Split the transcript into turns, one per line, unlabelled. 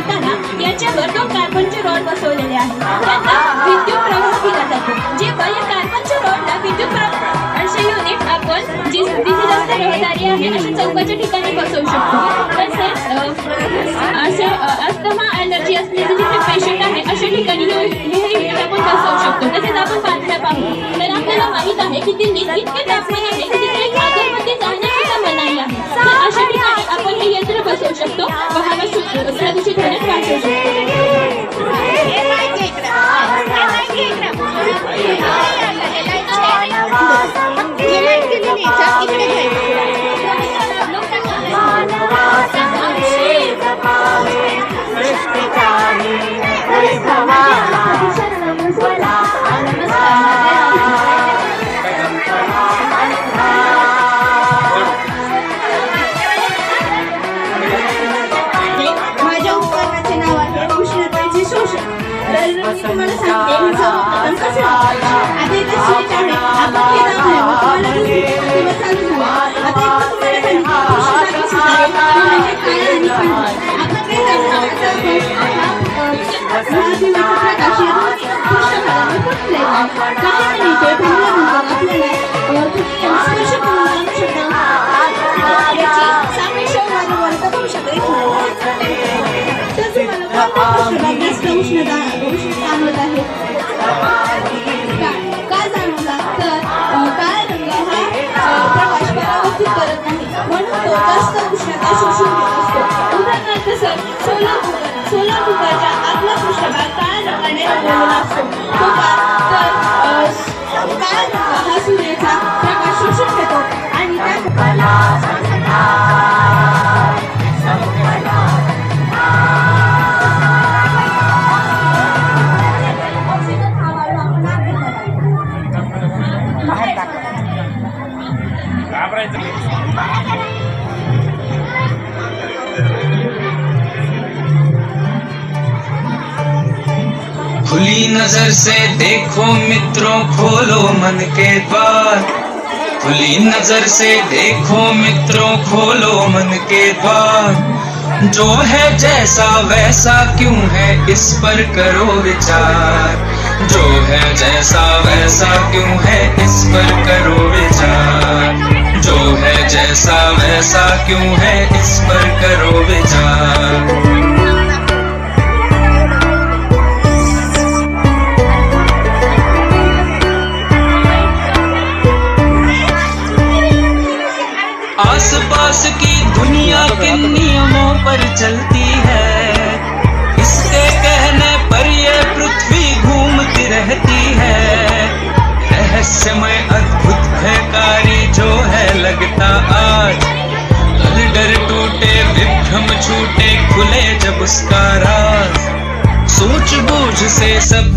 करताना याच्यावर 2 कार्बनचे रॉड बसवलेले आहेत. त्यांना विद्युत प्रवाह दिला जातो. जेव्हा या कार्बनच्या रॉडला विद्युत प्रवाह असे युनिट आपण जिथे जास्त रहदारी आहे अशा चौकाच्या ठिकाणी बसवू शकतो. तसेच असे अस्थमा ॲलर्जी असलेले जिथे पेशंट आहे अशा ठिकाणी हे युनिट आपण बसवू शकतो. तसेच आपण बातम्या पाहू तर आपल्याला माहित आहे की दिल्लीत इतके तापमान आहे की तिथे आगरमध्ये जाण्यास सुद्धा मनाई आहे. तर अशा ठिकाणी आपण हे यंत्र बसवू शकतो व हवा प्रदूषित होण्यास वाचवू शकतो.
माझ्या उपकरणाचे नाव आहे उष्णतेचे शोषण. तर मी तुम्हाला सांगते हे सर्वप्रथम कसे वापरायचे. आता इथे स्विच आहे. आपण हे दाबल्यावर तुम्हाला दिसेल किंवा चालू झालं. आता एकदा तुम्हाला सांगितलं उष्णता कशी करेल ती म्हणजे काळा आणि पांढरा. आपण ते दाबल्यानंतर हा दिव्याचा प्रकाश या दोन्ही पृष्ठभागावर पडलेला आहे. काही मिनिटे थांबल्यानंतर आपल्याला स्पर्श करून जाणू शकता. याची सापेक्ष वारंवारता पाहू शकता. तर तुम्हाला कोणत्या पृष्ठभाग जास्त उष्णता जाणवत आहे का जाणवला तर काळा रंग हा प्रकाश परावर्तित करत नाही म्हणून तो जास्त उष्णता शोषून घेत असतो. उदाहरणार्थ सर सोलर कुकरच्या आतला पृष्ठभाग काळ्या रंगाने रंगवलेला असतो. तो का तर काळा रंग हा सूर्याचा प्रकाश शोषून घेतो आणि
खुली नजर से देखो मित्रों खोलो मन के द्वार. खुली नजर से देखो मित्रों खोलो मन के द्वार. जो है जैसा वैसा क्यों है इस पर करो विचार. जो है जैसा वैसा क्यों है इस पर करो विचार. जो है जैसा वैसा क्यों है इस पर करो विचार. आसपास की दुनिया किन नियमों पर चलती है. इसके कहने पर ये पृथ्वी घूमती रहती है. रहस्यमय अद्भुत भयकारी जो है लगता आज. डर टूटे विभ्रम छूटे खुले जब उसका राज. सूझबूझ से सब